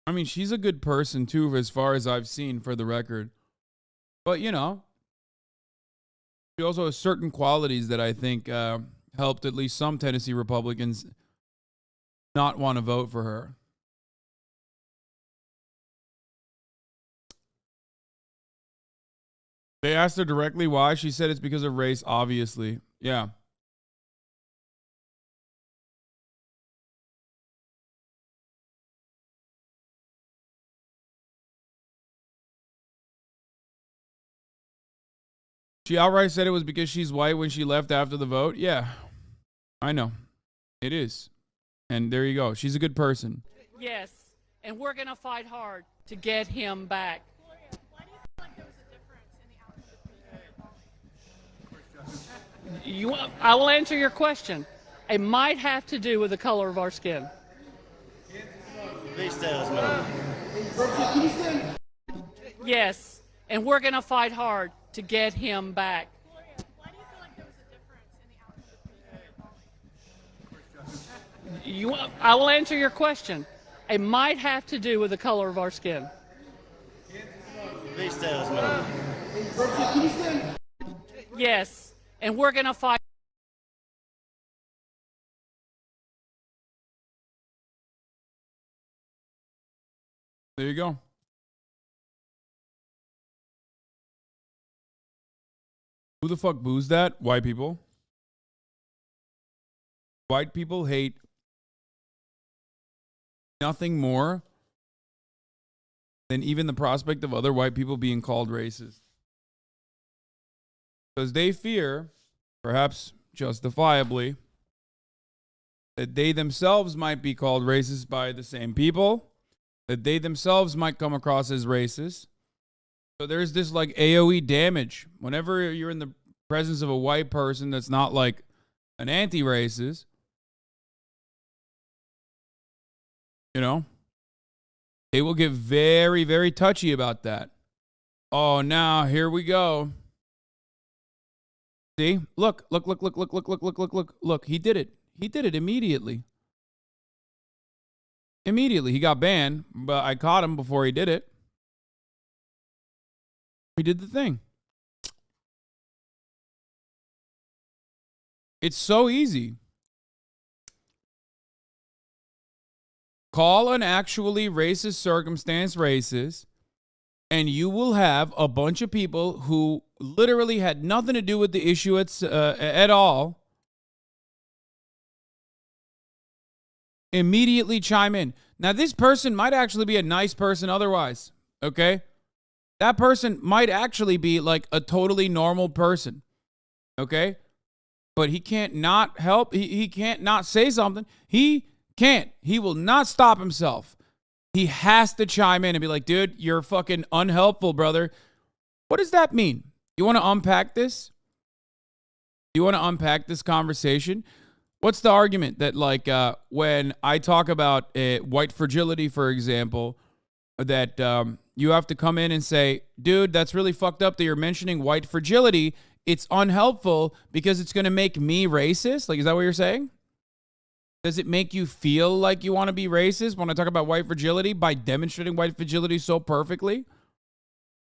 S1: I mean, she's a good person too, as far as I've seen, for the record. But, you know, she also has certain qualities that I think helped at least some Tennessee Republicans not want to vote for her. They asked her directly why. She said it's because of race, obviously. Yeah. She outright said it was because she's white when she left after the vote. Yeah, I know. It is. And there you go. She's a good person.
S16: Yes, and we're going to fight hard to get him back. I will answer your question. It might have to do with the color of our skin. Yes, and we're going to fight hard to get him back. I will answer your question. It might have to do with the color of our skin. Yes, and we're going to fight.
S1: There you go. Who the fuck boos that? White people. White people hate nothing more than even the prospect of other white people being called racist. Because they fear, perhaps justifiably, that they themselves might be called racist by the same people, that they themselves might come across as racist. So there's this like AOE damage. Whenever you're in the presence of a white person that's not like an anti-racist, you know, they will get very, very touchy about that. Oh, now here we go. See? Look. Look, he did it. He did it immediately. Immediately. He got banned, but I caught him before he did it. He did the thing. It's so easy. Call an actually racist circumstance racist, and you will have a bunch of people who literally had nothing to do with the issue at all immediately chime in. Now, this person might actually be a nice person otherwise, okay? That person might actually be like a totally normal person, okay? But he can't not help. He can't not say something. He can't. He will not stop himself. He has to chime in and be like, dude, you're fucking unhelpful, brother. What does that mean? You want to unpack this? You want to unpack this conversation? What's the argument that, like, when I talk about white fragility, for example, that you have to come in and say, dude, that's really fucked up that you're mentioning white fragility. It's unhelpful because it's going to make me racist? Like, is that what you're saying? Does it make you feel like you want to be racist when I talk about white fragility by demonstrating white fragility so perfectly?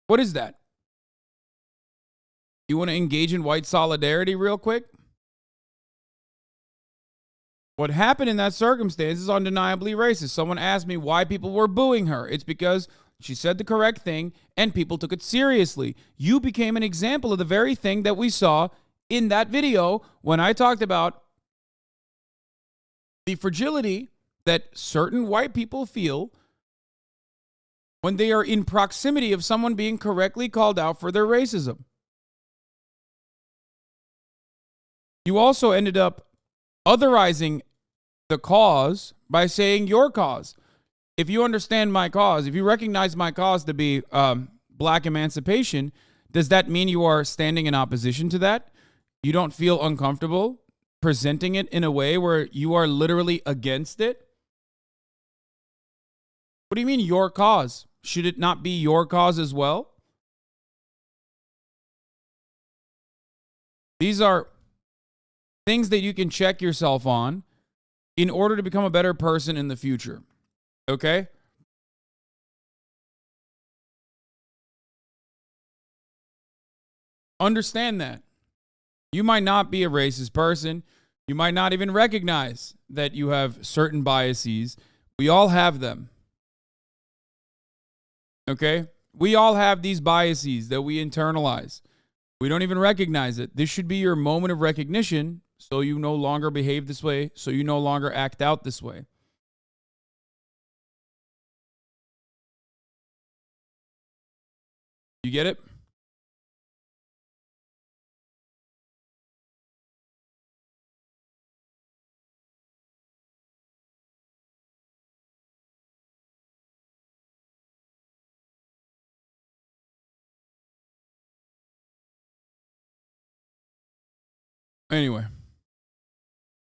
S1: What is that? You want to engage in white solidarity real quick? What happened in that circumstance is undeniably racist. Someone asked me why people were booing her. It's because she said the correct thing and people took it seriously. You became an example of the very thing that we saw in that video when I talked about the fragility that certain white people feel when they are in proximity of someone being correctly called out for their racism. You also ended up otherizing the cause by saying your cause. If you understand my cause, if you recognize my cause to be black emancipation, does that mean you are standing in opposition to that? You don't feel uncomfortable presenting it in a way where you are literally against it? What do you mean your cause? Should it not be your cause as well? These are things that you can check yourself on in order to become a better person in the future. Okay? Understand that. You might not be a racist person. You might not even recognize that you have certain biases. We all have them. Okay? We all have these biases that we internalize. We don't even recognize it. This should be your moment of recognition so you no longer behave this way, so you no longer act out this way. You get it? Anyway.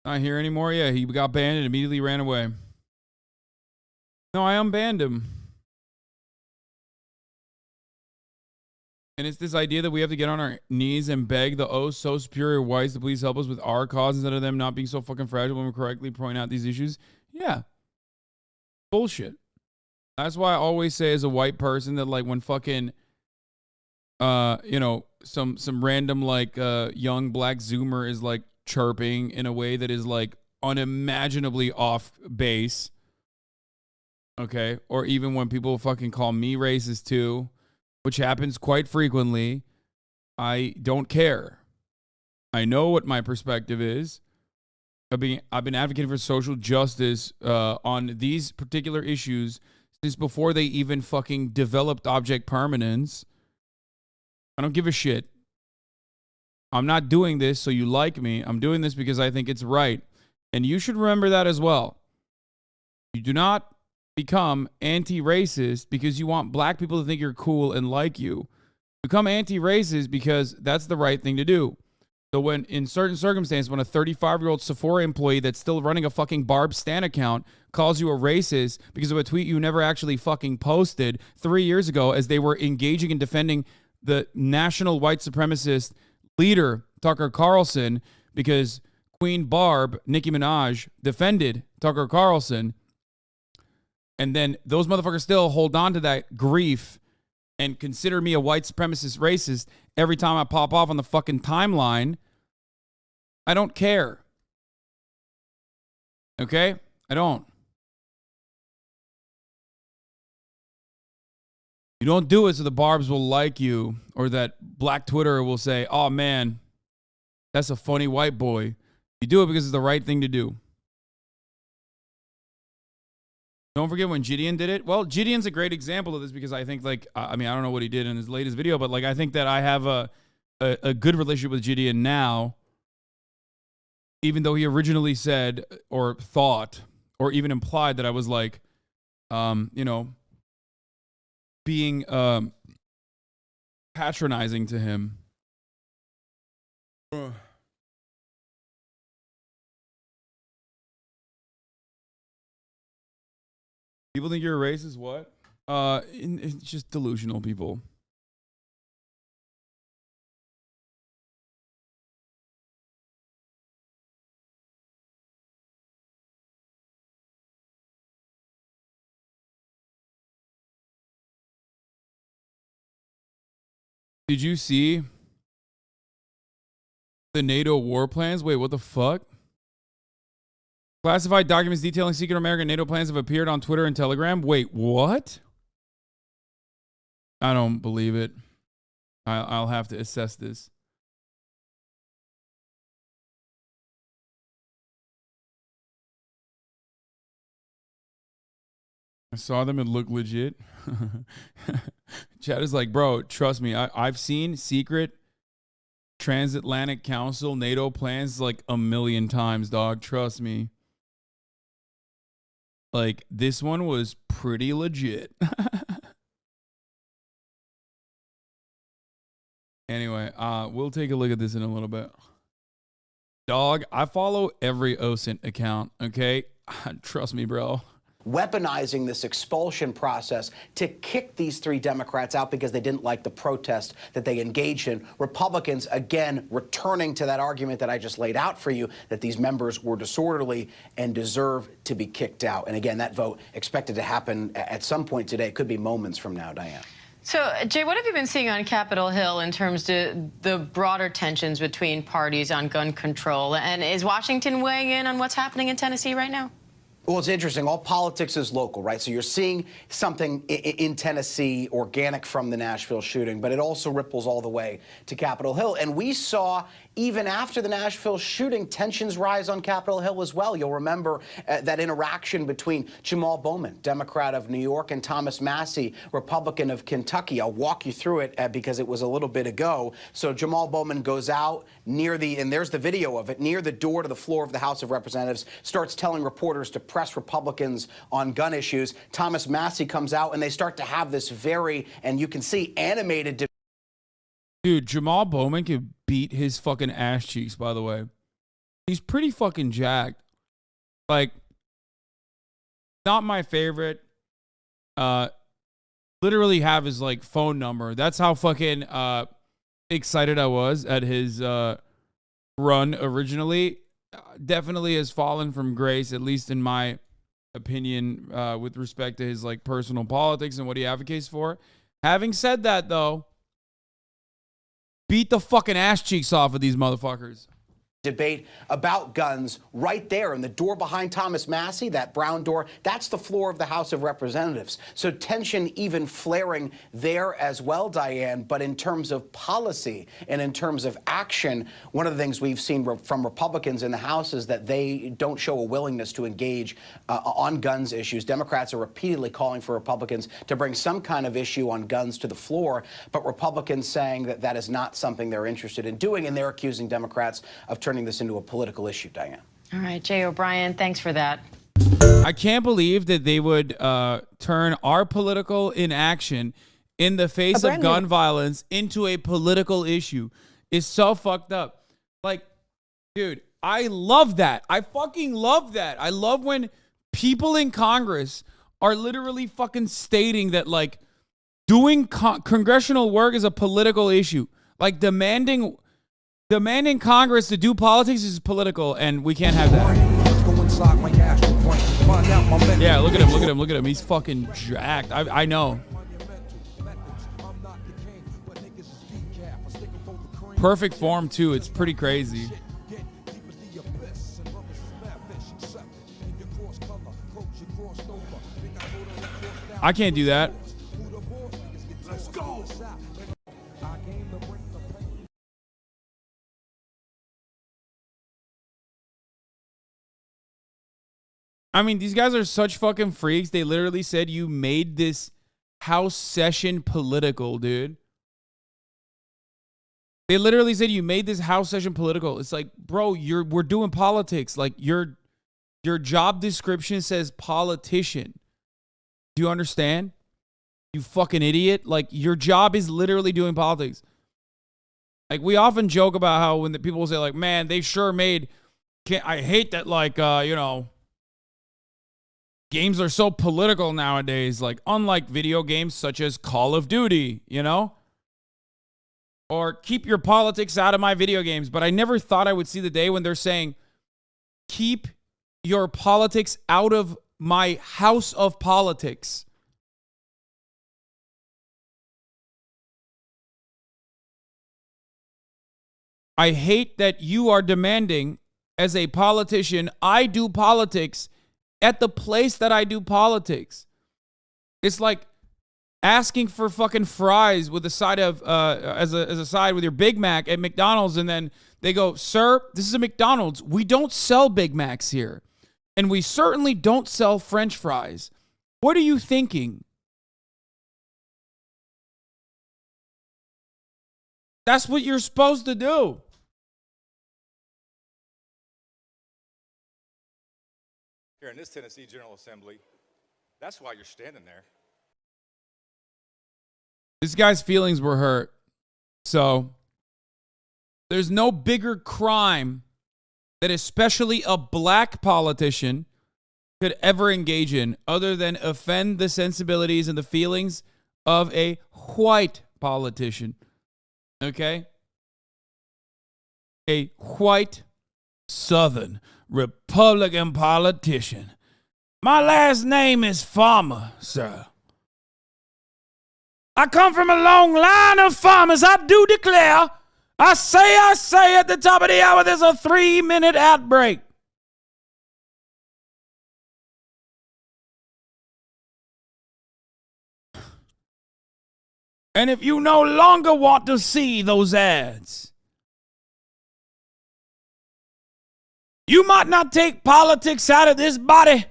S1: Not here anymore. Yeah, he got banned and immediately ran away. No, I unbanned him. And it's this idea that we have to get on our knees and beg the oh so superior whites to please help us with our cause instead of them not being so fucking fragile when we correctly point out these issues. Yeah. Bullshit. That's why I always say as a white person that like when fucking you know, some random like young black Zoomer is like chirping in a way that is like unimaginably off base. Okay? Or even when people fucking call me racist too, which happens quite frequently, I don't care. I know what my perspective is. I've been advocating for social justice on these particular issues since before they even fucking developed object permanence. I don't give a shit. I'm not doing this so you like me. I'm doing this because I think it's right. And you should remember that as well. You do not become anti-racist because you want black people to think you're cool and like you. Become anti-racist because that's the right thing to do. So when in certain circumstances, when a 35-year-old Sephora employee that's still running a fucking Barb Stan account calls you a racist because of a tweet you never actually fucking posted 3 years ago as they were engaging in defending the national white supremacist leader, Tucker Carlson, because Queen Barb, Nicki Minaj, defended Tucker Carlson. And then those motherfuckers still hold on to that grief and consider me a white supremacist racist every time I pop off on the fucking timeline. I don't care. Okay? I don't. You don't do it so the Barbs will like you or that black Twitter will say, oh man, that's a funny white boy. You do it because it's the right thing to do. Don't forget when Gideon did it. Well, Gideon's a great example of this because I think, like, I mean, I don't know what he did in his latest video, but, like, I think that I have a good relationship with Gideon now, even though he originally said or thought or even implied that I was, like, you know, being patronizing to him. People think you're a racist? What? It's just delusional people. Did you see the NATO war plans? Wait, what the fuck? Classified documents detailing secret American NATO plans have appeared on Twitter and Telegram. Wait, what? I don't believe it. I'll have to assess this. I saw them and looked legit. Chad is like, bro, trust me. I've seen secret transatlantic council NATO plans like a million times, dog. Trust me. Like, this one was pretty legit. Anyway, we'll take a look at this in a little bit. Dog, I follow every OSINT account, okay? Trust me, bro.
S15: Weaponizing this expulsion process to kick these three Democrats out because they didn't like the protest that they engaged in. Republicans, again, returning to that argument that I just laid out for you, that these members were disorderly and deserve to be kicked out. And again, that vote expected to happen at some point today. It could be moments from now, Diane.
S11: So, Jay, what have you been seeing on Capitol Hill in terms of the broader tensions between parties on gun control? And is Washington weighing in on what's happening in Tennessee right now?
S15: Well, it's interesting. All politics is local, right? So you're seeing something in Tennessee organic from the Nashville shooting, but it also ripples all the way to Capitol Hill. And we saw, even after the Nashville shooting, tensions rise on Capitol Hill as well. You'll remember that interaction between Jamal Bowman, Democrat of New York, and Thomas Massie, Republican of Kentucky. I'll walk you through it because it was a little bit ago. So Jamal Bowman goes out near the, and there's the video of it, near the door to the floor of the House of Representatives, starts telling reporters to press Republicans on gun issues. Thomas Massie comes out and they start to have this very, and you can see, animated debate.
S1: Dude, Jamal Bowman could beat his fucking ass cheeks, by the way. He's pretty fucking jacked. Like, not my favorite. Literally have his like phone number. That's how fucking excited I was at his run originally. Definitely has fallen from grace, at least in my opinion, with respect to his like personal politics and what he advocates for. Having said that, though, beat the fucking ass cheeks off of these motherfuckers.
S15: Debate about guns right there in the door behind Thomas Massey, that brown door. That's the floor of the House of Representatives. So tension even flaring there as well, Diane. But in terms of policy and in terms of action, one of the things we've seen from Republicans in the House is that they don't show a willingness to engage on guns issues. Democrats are repeatedly calling for Republicans to bring some kind of issue on guns to the floor, but Republicans saying that that is not something they're interested in doing, and they're accusing Democrats of turning this into a political issue, Diane.
S11: All right, Jay O'Brien, thanks for that.
S1: I can't believe that they would turn our political inaction in the face of gun violence into a political issue. It's so fucked up. Like, dude, I love that. I fucking love that. I love when people in Congress are literally fucking stating that, like, doing congressional work is a political issue. Like, demanding Congress to do politics is political, and we can't have that. Yeah, look at him. He's fucking jacked. I know. Perfect form, too. It's pretty crazy. I can't do that. Let's go. I mean, these guys are such fucking freaks. They literally said you made this House session political, dude. They literally said you made this House session political. It's like, bro, we're doing politics. Like, your job description says politician. Do you understand? You fucking idiot. Like, your job is literally doing politics. Like, we often joke about how when the people say, like, man, they sure made, I hate that, like, games are so political nowadays, like unlike video games such as Call of Duty, you know? Or keep your politics out of my video games. But I never thought I would see the day when they're saying, keep your politics out of my house of politics. I hate that you are demanding, as a politician, I do politics at the place that I do politics. It's like asking for fucking fries with a side of as a side with your Big Mac at McDonald's, and then they go, "Sir, this is a McDonald's. We don't sell Big Macs here, and we certainly don't sell French fries. What are you thinking?" That's what you're supposed to do.
S17: Here in this Tennessee General Assembly, that's why you're standing there.
S1: This guy's feelings were hurt. So there's no bigger crime that especially a black politician could ever engage in other than offend the sensibilities and the feelings of a white politician. Okay? A white Southern Republican politician. My last name is Farmer, sir. I come from a long line of farmers. I do declare, I say at the top of the hour, there's a 3-minute outbreak. And if you no longer want to see those ads, you might not take politics out of this body,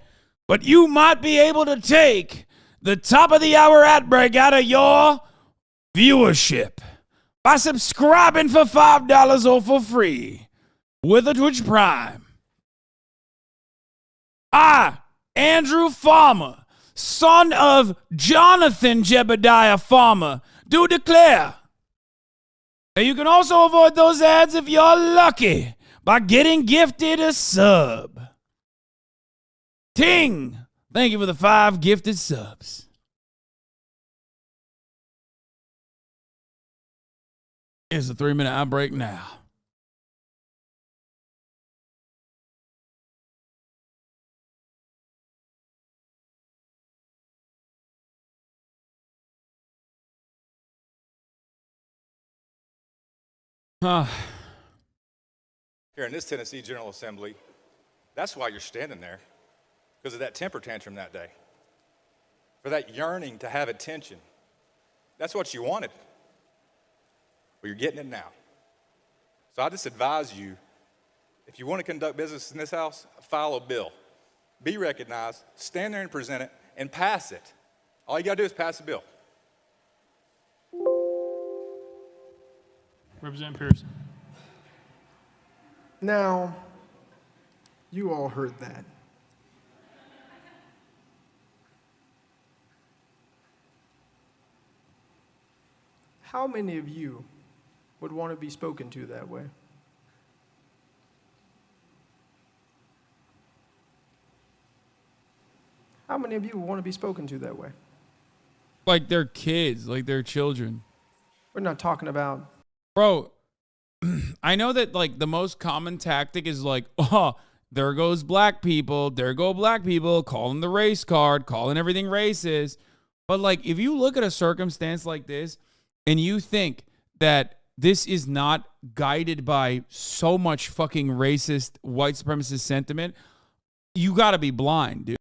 S1: but you might be able to take the top of the hour ad break out of your viewership by subscribing for $5 or for free with a Twitch Prime. I, Andrew Farmer, son of Jonathan Jebediah Farmer, do declare that you can also avoid those ads if you're lucky by getting gifted a sub. Ting! Thank you for the 5 gifted subs. Here's a 3-minute ad break now.
S17: Here in this Tennessee General Assembly, that's why you're standing there, because of that temper tantrum that day, for that yearning to have attention. That's what you wanted. Well, you're getting it now. So I just advise you, if you want to conduct business in this house, file a bill. Be recognized, stand there and present it, and pass it. All you got to do is pass the bill.
S2: Representative Pearson.
S18: Now, you all heard that. How many of you would want to be spoken to that way? How many of you would want to be spoken to that way?
S1: Like they're kids, like they're children.
S18: We're not talking about...
S1: Bro, I know that like the most common tactic is like, oh, there goes black people. There go black people, calling the race card, calling everything racist. But like, if you look at a circumstance like this and you think that this is not guided by so much fucking racist white supremacist sentiment, you got to be blind, dude.